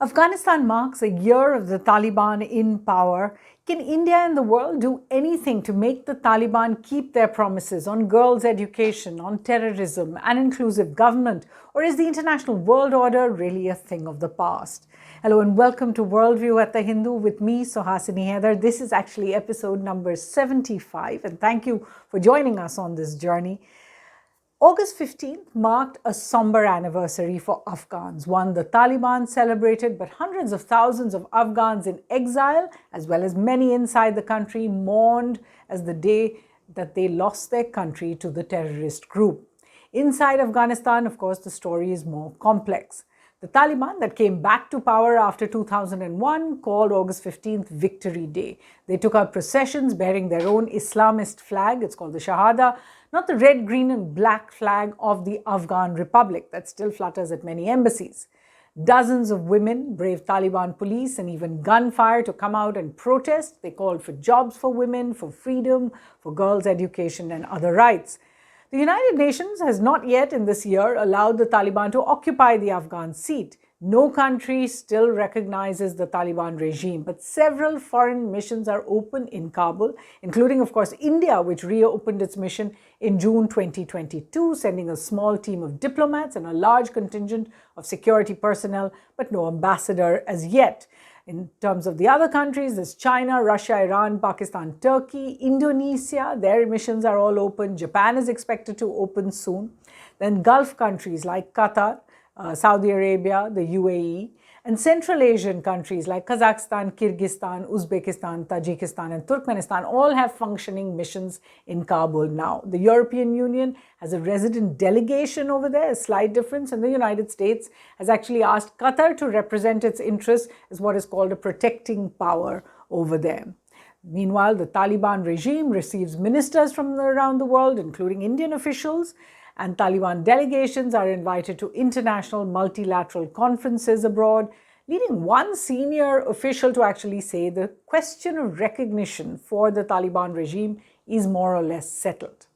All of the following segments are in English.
Afghanistan marks a year of the Taliban in power. Can India and the world do anything to make the Taliban keep their promises on girls' education, on terrorism, and inclusive government? Or is the international world order really a thing of the past? Hello and welcome to Worldview at the Hindu with me, Suhasini Haidar. This is actually episode number 75, and thank you for joining us on this journey. August 15th marked a somber anniversary for Afghans, one the Taliban celebrated, but hundreds of thousands of Afghans in exile, as well as many inside the country, mourned as the day that they lost their country to the terrorist group. Inside Afghanistan, of course, the story is more complex. The Taliban that came back to power after 2001 called August 15th Victory Day. They took out processions bearing their own Islamist flag, it's called the Shahada, not the red, green and black flag of the Afghan Republic that still flutters at many embassies. Dozens of women braved Taliban police and even gunfire to come out and protest. They called for jobs for women, for freedom, for girls' education and other rights. The United Nations has not yet in this year allowed the Taliban to occupy the Afghan seat. No country still recognizes the Taliban regime, but several foreign missions are open in Kabul, including, of course, India, which reopened its mission in June 2022, sending a small team of diplomats and a large contingent of security personnel, but no ambassador as yet. In terms of the other countries, there's China, Russia, Iran, Pakistan, Turkey, Indonesia. Their missions are all open. Japan is expected to open soon. Then Gulf countries like Qatar, Saudi Arabia, the UAE, and Central Asian countries like Kazakhstan, Kyrgyzstan, Uzbekistan, Tajikistan, and Turkmenistan all have functioning missions in Kabul now. The European Union has a resident delegation over there, a slight difference, and the United States has actually asked Qatar to represent its interests as what is called a protecting power over there. Meanwhile, the Taliban regime receives ministers from around the world, including Indian officials, and Taliban delegations are invited to international multilateral conferences abroad, leading one senior official to actually say the question of recognition for the Taliban regime is more or less settled.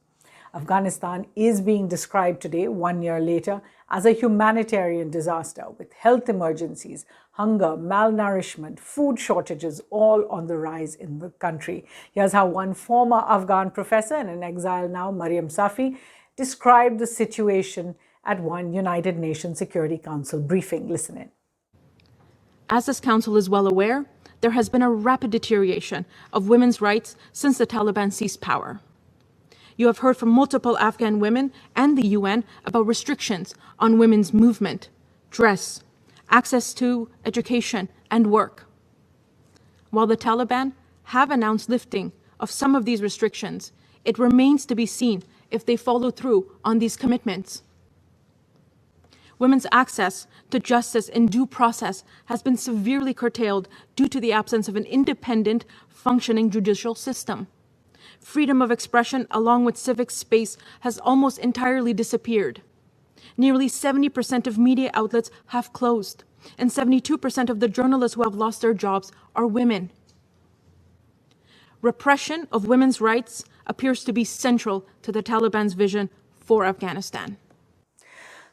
Afghanistan is being described today, 1 year later, as a humanitarian disaster with health emergencies, hunger, malnourishment, food shortages all on the rise in the country. Here's how one former Afghan professor and in exile now, Mariam Safi, described the situation at one United Nations Security Council briefing. Listen in. As this council is well aware, there has been a rapid deterioration of women's rights since the Taliban seized power. You have heard from multiple Afghan women and the UN about restrictions on women's movement, dress, access to education and work. While the Taliban have announced lifting of some of these restrictions, it remains to be seen if they follow through on these commitments. Women's access to justice and due process has been severely curtailed due to the absence of an independent, functioning judicial system. Freedom of expression, along with civic space, has almost entirely disappeared. Nearly 70% of media outlets have closed, and 72% of the journalists who have lost their jobs are women. Repression of women's rights appears to be central to the Taliban's vision for Afghanistan.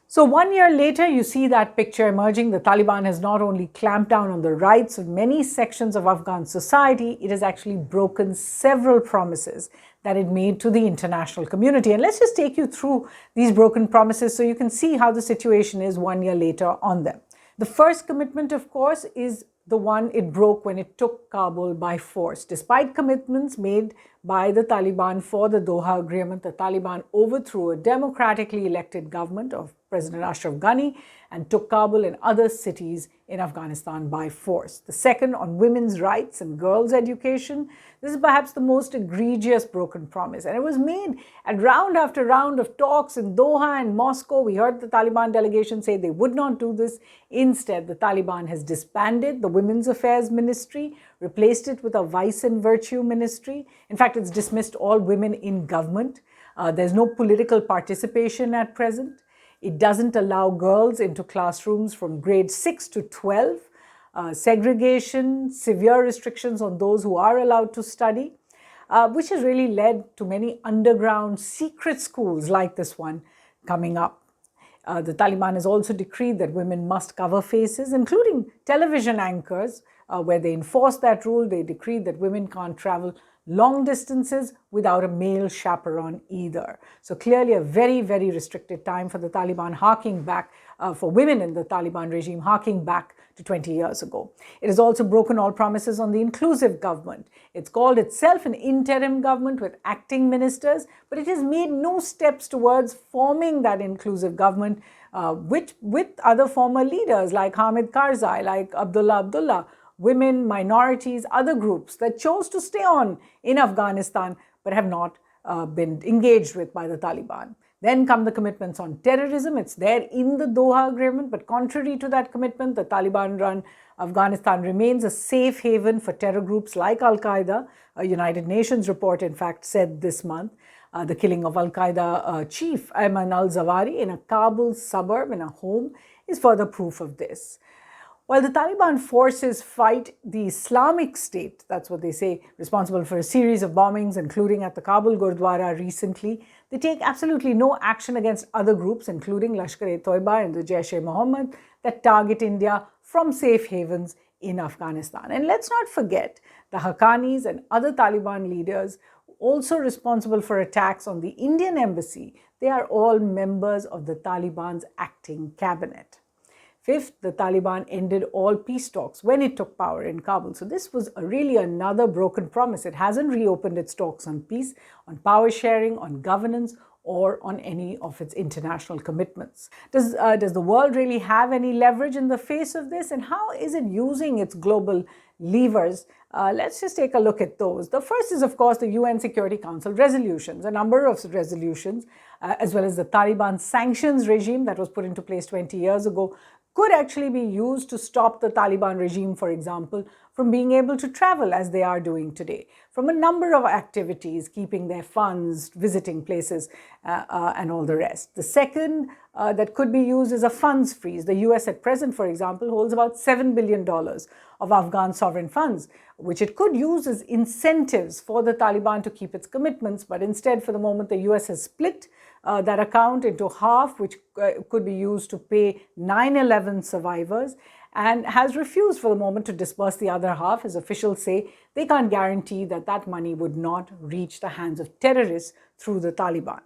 So 1 year later, you see that picture emerging. The Taliban has not only clamped down on the rights of many sections of Afghan society, it has actually broken several promises that it made to the international community. And let's just take you through these broken promises so you can see how the situation is 1 year later on them. The first commitment, of course, is the one it broke when it took Kabul by force. Despite commitments made by the Taliban for the Doha Agreement, the Taliban overthrew a democratically elected government of President Ashraf Ghani and took Kabul and other cities in Afghanistan by force. The second, on women's rights and girls' education, this is perhaps the most egregious broken promise. And it was made at round after round of talks in Doha and Moscow. We heard the Taliban delegation say they would not do this. Instead, the Taliban has disbanded the Women's Affairs Ministry, replaced it with a Vice and Virtue Ministry. In fact, it's dismissed all women in government. There's no political participation at present. It doesn't allow girls into classrooms from grade 6 to 12. Segregation, severe restrictions on those who are allowed to study, which has really led to many underground secret schools like this one coming up. The Taliban has also decreed that women must cover faces, including television anchors, where they enforce that rule. They decreed that women can't travel long distances without a male chaperone either. So clearly a very, very restricted time for the Taliban, harking back, for women in the Taliban regime, harking back to 20 years ago. It has also broken all promises on the inclusive government. It's called itself an interim government with acting ministers, but it has made no steps towards forming that inclusive government with other former leaders like Hamid Karzai, like Abdullah, women, minorities, other groups that chose to stay on in Afghanistan but have not been engaged with by the Taliban. Then come the commitments on terrorism. It's there in the Doha Agreement, but contrary to that commitment, the Taliban-run Afghanistan remains a safe haven for terror groups like Al-Qaeda. A United Nations report, in fact, said this month the killing of Al-Qaeda chief Ayman al-Zawahiri in a Kabul suburb, in a home, is further proof of this. While the Taliban forces fight the Islamic State, that's what they say, responsible for a series of bombings, including at the Kabul Gurdwara recently, they take absolutely no action against other groups, including Lashkar-e-Toiba and the Jaish-e-Mohammed, that target India from safe havens in Afghanistan. And let's not forget the Haqqanis and other Taliban leaders also responsible for attacks on the Indian embassy. They are all members of the Taliban's acting cabinet. Fifth, the Taliban ended all peace talks when it took power in Kabul. So this was really another broken promise. It hasn't reopened its talks on peace, on power sharing, on governance, or on any of its international commitments. Does the world really have any leverage in the face of this? And how is it using its global levers? Let's just take a look at those. The first is, of course, the UN Security Council resolutions, a number of resolutions, as well as the Taliban sanctions regime that was put into place 20 years ago, could actually be used to stop the Taliban regime, for example, from being able to travel as they are doing today, from a number of activities, keeping their funds, visiting places, and all the rest. The second that could be used is a funds freeze. The US at present, for example, holds about $7 billion of Afghan sovereign funds, which it could use as incentives for the Taliban to keep its commitments. But instead, for the moment, the US has split that account into half, which could be used to pay 9/11 survivors, and has refused for the moment to disburse the other half, as officials say they can't guarantee that that money would not reach the hands of terrorists through the Taliban.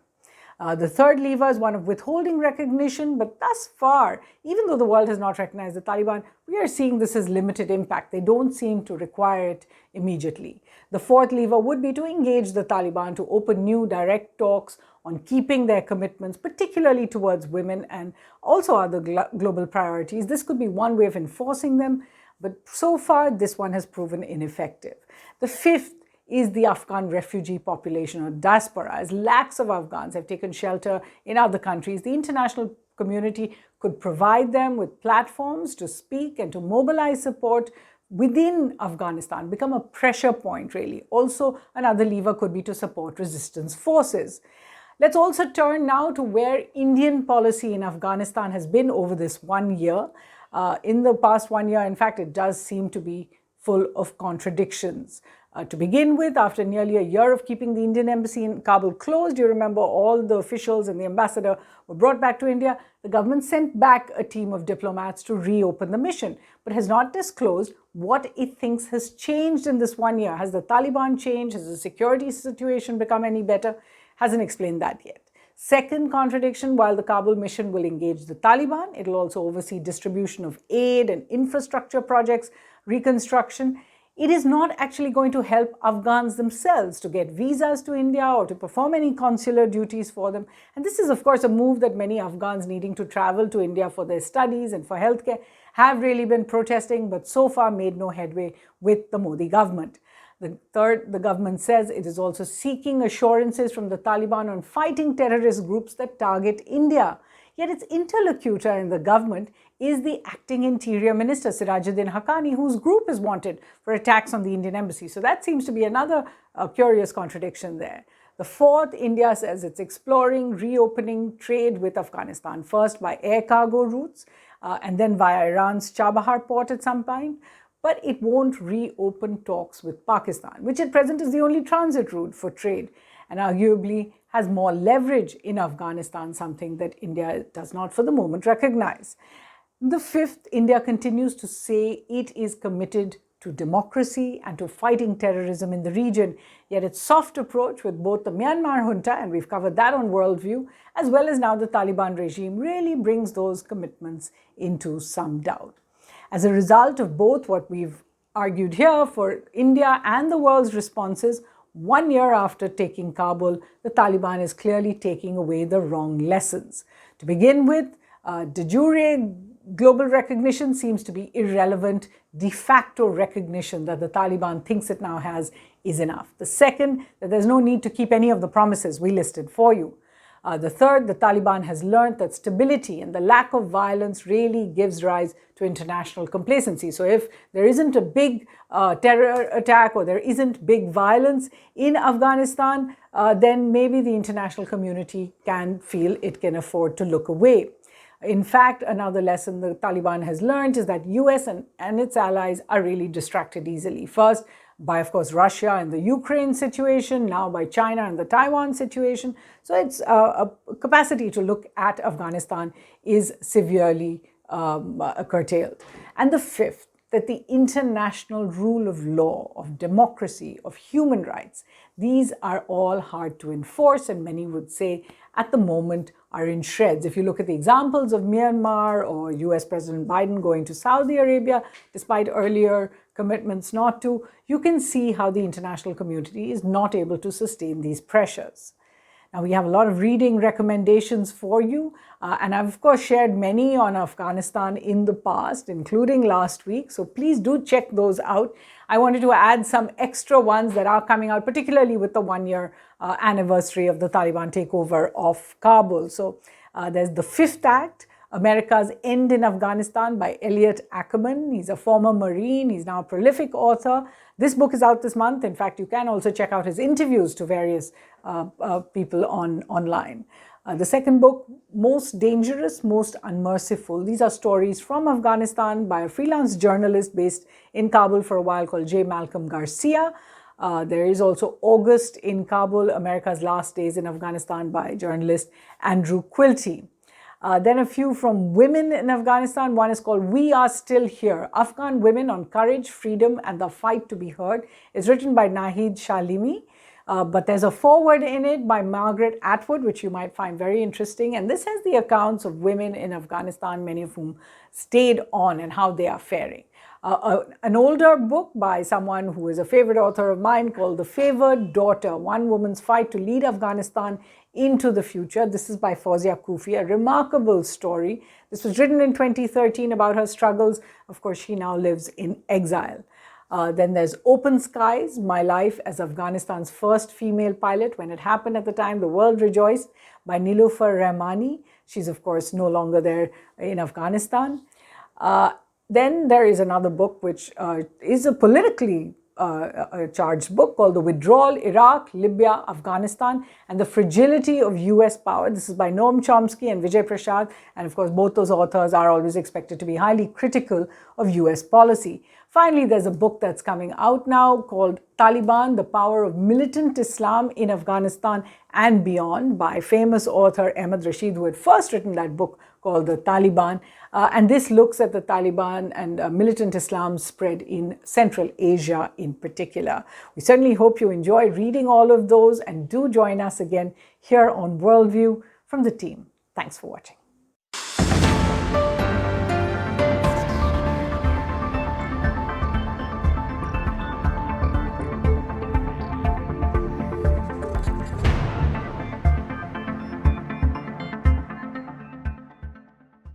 The third lever is one of withholding recognition, but thus far, even though the world has not recognized the Taliban, we are seeing this as limited impact. They don't seem to require it immediately. The fourth lever would be to engage the Taliban to open new direct talks on keeping their commitments, particularly towards women and also other global priorities. This could be one way of enforcing them, but so far this one has proven ineffective. The fifth is the Afghan refugee population or diaspora. As lakhs of Afghans have taken shelter in other countries, the international community could provide them with platforms to speak and to mobilize support within Afghanistan, become a pressure point really. Also, another lever could be to support resistance forces. Let's also turn now to where Indian policy in Afghanistan has been over this 1 year. In the past 1 year, in fact, it does seem to be full of contradictions. To begin with, after nearly a year of keeping the Indian embassy in Kabul closed, you remember all the officials and the ambassador were brought back to India. The government sent back a team of diplomats to reopen the mission, but has not disclosed what it thinks has changed in this 1 year. Has the Taliban changed? Has the security situation become any better? Hasn't explained that yet. Second contradiction, while the Kabul mission will engage the Taliban, it will also oversee distribution of aid and infrastructure projects, reconstruction. It is not actually going to help Afghans themselves to get visas to India or to perform any consular duties for them. And this is, of course, a move that many Afghans needing to travel to India for their studies and for healthcare have really been protesting, but so far made no headway with the Modi government. The government says it is also seeking assurances from the Taliban on fighting terrorist groups that target India. Yet its interlocutor in the government is the acting interior minister, Sirajuddin Haqqani, whose group is wanted for attacks on the Indian embassy. So that seems to be another curious contradiction there. The fourth, India says it's exploring reopening trade with Afghanistan, first by air cargo routes and then via Iran's Chabahar port at some point. But it won't reopen talks with Pakistan, which at present is the only transit route for trade. and arguably has more leverage in Afghanistan, something that India does not for the moment recognize. The fifth, India continues to say it is committed to democracy and to fighting terrorism in the region, yet its soft approach with both the Myanmar junta, and we've covered that on Worldview, as well as now the Taliban regime, really brings those commitments into some doubt. As a result of both what we've argued here for India and the world's responses, 1 year after taking Kabul, the Taliban is clearly taking away the wrong lessons. To begin with, de jure global recognition seems to be irrelevant. De facto recognition that the Taliban thinks it now has is enough. The second, that there's no need to keep any of the promises we listed for you. The third, the Taliban has learned that stability and the lack of violence really gives rise to international complacency. So if there isn't a big terror attack or there isn't big violence in Afghanistan, then maybe the international community can feel it can afford to look away. In fact, another lesson the Taliban has learned is that US and its allies are really distracted easily. First, by, of course, Russia and the Ukraine situation, now by China and the Taiwan situation. So its capacity to look at Afghanistan is severely curtailed. And the fifth, that the international rule of law, of democracy, of human rights, these are all hard to enforce, and many would say at the moment are in shreds. If you look at the examples of Myanmar or US President Biden going to Saudi Arabia, despite earlier commitments not to, you can see how the international community is not able to sustain these pressures. Now, we have a lot of reading recommendations for you, and I've, of course, shared many on Afghanistan in the past, including last week, so please do check those out. I wanted to add some extra ones that are coming out, particularly with the 1-year anniversary of the Taliban takeover of Kabul. So there's The Fifth Act, America's End in Afghanistan by Elliot Ackerman. He's a former Marine. He's now a prolific author. This book is out this month. In fact, you can also check out his interviews to various people online. The second book, Most Dangerous, Most Unmerciful. These are stories from Afghanistan by a freelance journalist based in Kabul for a while called J. Malcolm Garcia. There is also August in Kabul, America's Last Days in Afghanistan by journalist Andrew Quilty. Then a few from women in Afghanistan. One is called We Are Still Here, Afghan Women on Courage, Freedom and the Fight to be Heard. It's written by Nahid Shalimi, but there's a foreword in it by Margaret Atwood, which you might find very interesting. And this has the accounts of women in Afghanistan, many of whom stayed on and how they are faring. An older book by someone who is a favorite author of mine called The Favored Daughter, One Woman's Fight to Lead Afghanistan into the Future. This is by Fawzia Kufi, a remarkable story. This was written in 2013 about her struggles. Of course, she now lives in exile. Then there's Open Skies, My Life as Afghanistan's First Female Pilot. When it happened at the time, the world rejoiced, by Niloufar Rahmani. She's, of course, no longer there in Afghanistan. Then there is another book which is a politically charged book called The Withdrawal, Iraq, Libya, Afghanistan, and the Fragility of US Power. This is by Noam Chomsky and Vijay Prashad. And of course, both those authors are always expected to be highly critical of US policy. Finally, there's a book that's coming out now called Taliban, The Power of Militant Islam in Afghanistan and Beyond by famous author Ahmed Rashid, who had first written that book called The Taliban. And this looks at the Taliban and militant Islam spread in Central Asia in particular. We certainly hope you enjoy reading all of those and do join us again here on Worldview from the team. Thanks for watching.